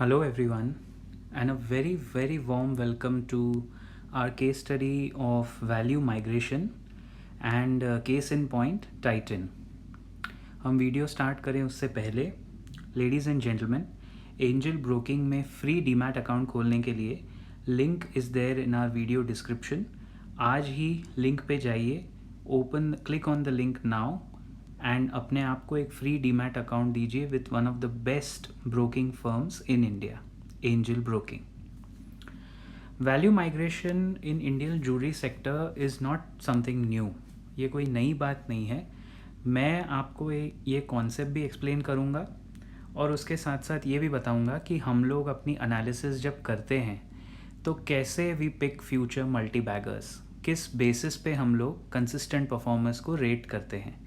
Hello, everyone, and a very warm welcome to our case study of value migration and case in point Titan. हम video start करें उससे पहले ladies and gentleman, Angel Broking में free demat account खोलने के लिए link is there in our video description. आज ही लिंक पे जाइए, click on the link now and अपने आप को एक फ्री डीमैट अकाउंट दीजिए with one of the best broking firms in India, Angel Broking. Value migration in Indian jewellery sector is not something new. ये कोई नई बात नहीं है. मैं आपको ये कॉन्सेप्ट भी एक्सप्लेन करूँगा और उसके साथ साथ ये भी बताऊँगा कि हम लोग अपनी एनालिसिस जब करते हैं तो कैसे we pick future multibaggers, किस बेसिस पे हम लोग कंसिस्टेंट परफॉर्मेंस को रेट करते हैं.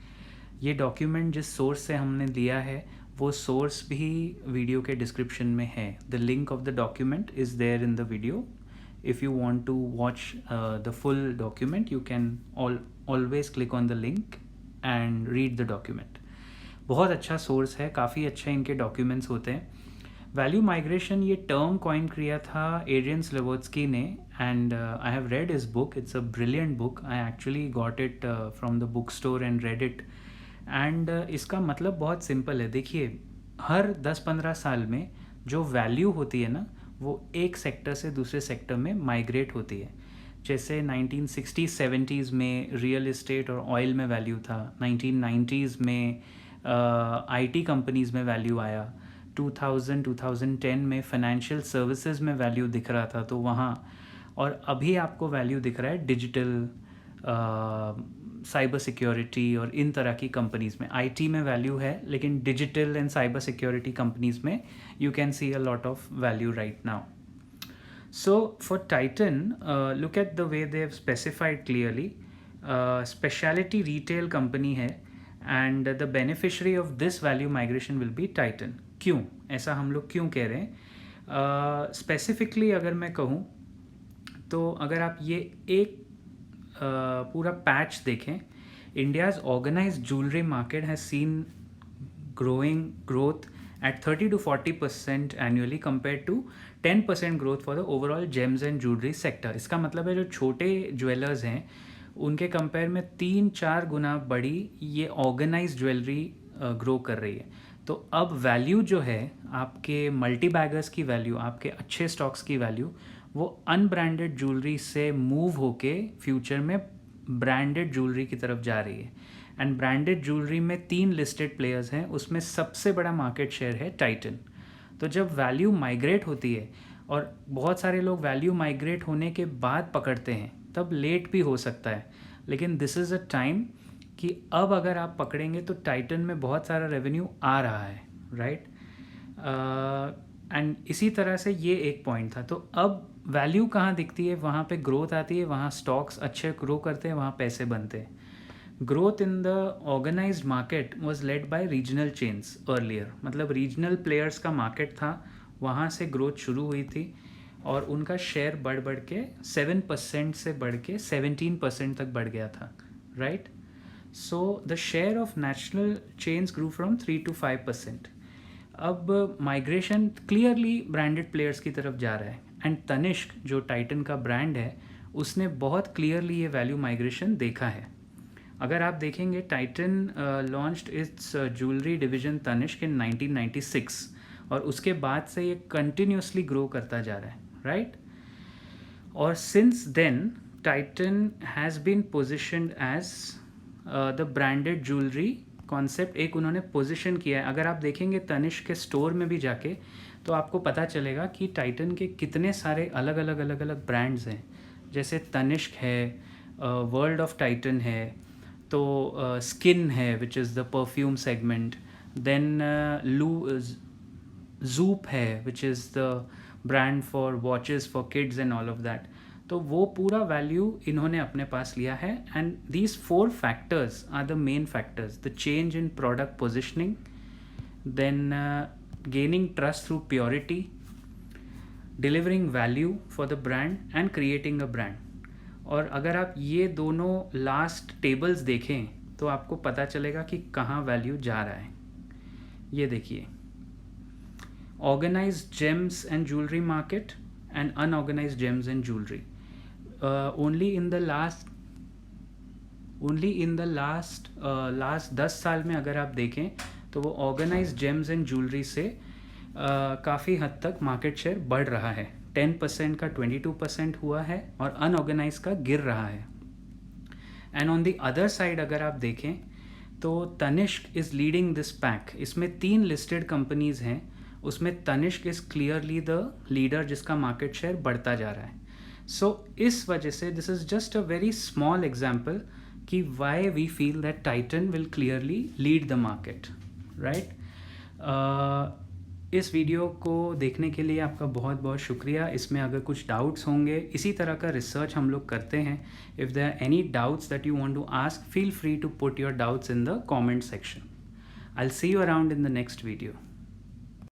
ये डॉक्यूमेंट जिस सोर्स से हमने लिया है वो सोर्स भी वीडियो के डिस्क्रिप्शन में है. The link of the document is there in the video. If you want to watch the full document, you can always click on the link and read the document. बहुत अच्छा source है, काफ़ी अच्छे इनके documents होते हैं. Value migration ये term coin किया था एड्रियन स्लेवोत्स्की ने, and I have read his book. It's a brilliant book. I actually got it from the book store and read it. And इसका मतलब बहुत सिंपल है. देखिए, हर 10-15 साल में जो वैल्यू होती है ना, वो एक सेक्टर से दूसरे सेक्टर में माइग्रेट होती है. जैसे 1960s-70s में रियल इस्टेट और ऑयल में वैल्यू था. 1990s में आईटी कंपनीज़ में वैल्यू आया. 2010 में फाइनेंशियल सर्विसेज में वैल्यू दिख रहा था, तो वहाँ. और अभी आपको वैल्यू दिख रहा है डिजिटल, साइबर सिक्योरिटी और इन तरह की कंपनीज़ में. आईटी में वैल्यू है, लेकिन digital and cyber security companies में you can see a lot of value right now. So for Titan, look at the way they have specified clearly. Specialty retail company है and the beneficiary of this value migration will be Titan. क्यों ऐसा हम लोग क्यों कह रहे हैं? Specifically अगर मैं कहूँ तो अगर आप ये एक पूरा पैच देखें, India's organized jewelry market has seen growth at 30 to 40% annually compared to 10% growth for the overall gems and jewelry sector. इसका मतलब है जो छोटे ज्वेलर्स हैं उनके कंपेयर में 3-4 गुना बड़ी ये ऑर्गेनाइज ज्वेलरी ग्रो कर रही है. तो अब वैल्यू जो है आपके मल्टी बैगर्स की वैल्यू, आपके अच्छे स्टॉक्स की वैल्यू, वो अनब्रांडेड ज्वेलरी से मूव होके फ्यूचर में ब्रांडेड ज्वेलरी की तरफ जा रही है. एंड ब्रांडेड ज्वेलरी में 3 लिस्टेड प्लेयर्स हैं, उसमें सबसे बड़ा मार्केट शेयर है टाइटन. तो जब वैल्यू माइग्रेट होती है, और बहुत सारे लोग वैल्यू माइग्रेट होने के बाद पकड़ते हैं, तब लेट भी हो सकता है, लेकिन दिस इज़ अ टाइम कि अब अगर आप पकड़ेंगे तो टाइटन में बहुत सारा रेवेन्यू आ रहा है, राइट. एंड इसी तरह से ये एक पॉइंट था. तो अब वैल्यू कहाँ दिखती है, वहाँ पे ग्रोथ आती है, वहाँ स्टॉक्स अच्छे ग्रो करते हैं, वहाँ पैसे बनते हैं. Growth in the organised market was led by regional chains earlier. मतलब रीजनल प्लेयर्स का मार्केट था, वहाँ से ग्रोथ शुरू हुई थी और उनका शेयर बढ़ के 7% से बढ़ के 17% तक बढ़ गया था, right. So the share of national chains grew from 3 to 5%. अब माइग्रेशन क्लियरली ब्रांडेड प्लेयर्स की तरफ जा रहा है. एंड तनिष्क जो टाइटन का ब्रांड है, उसने बहुत क्लियरली ये वैल्यू माइग्रेशन देखा है. अगर आप देखेंगे, Titan launched its jewellery division Tanishq in 1996 और उसके बाद से ये कंटिन्यूसली ग्रो करता जा रहा है, राइट. और since then Titan has been positioned as the branded jewellery concept. एक उन्होंने पोजीशन किया है. अगर आप देखेंगे तनिष्क के स्टोर में भी जाके, तो आपको पता चलेगा कि टाइटन के कितने सारे अलग अलग ब्रांड्स हैं. जैसे तनिष्क है, वर्ल्ड ऑफ टाइटन है, तो स्किन है which is the perfume segment, then Zoop है which is the brand for watches for kids and all of that. तो वो पूरा वैल्यू इन्होंने अपने पास लिया है. And these 4 factors are the main factors: the change in product positioning, then gaining trust through purity, delivering value for the brand and creating a brand. और अगर आप ये दोनों लास्ट टेबल्स देखें तो आपको पता चलेगा कि कहाँ वैल्यू जा रहा है. ये देखिए, organized gems and jewelry market and unorganized gems and jewelry. Only in the last 10 साल में अगर आप देखें तो वो ऑर्गेनाइज्ड जेम्स एंड ज्वेलरी से काफ़ी हद तक मार्केट शेयर बढ़ रहा है. 10% का 22% हुआ है और अनऑर्गेनाइज का गिर रहा है. And on the other side अगर आप देखें तो Tanishq is leading this pack. इसमें 3 लिस्टेड कंपनीज़ हैं, उसमें Tanishq is clearly the leader जिसका मार्केट शेयर बढ़ता जा रहा है. सो इस वजह से this is just a very small example कि why we feel that Titan will clearly lead the market, right. इस वीडियो को देखने के लिए आपका बहुत बहुत शुक्रिया. इसमें अगर कुछ डाउट्स होंगे, इसी तरह का रिसर्च हम लोग करते हैं. If there are any doubts that you want to ask, feel free to put your doubts in the comment section. I will see you around in the next video.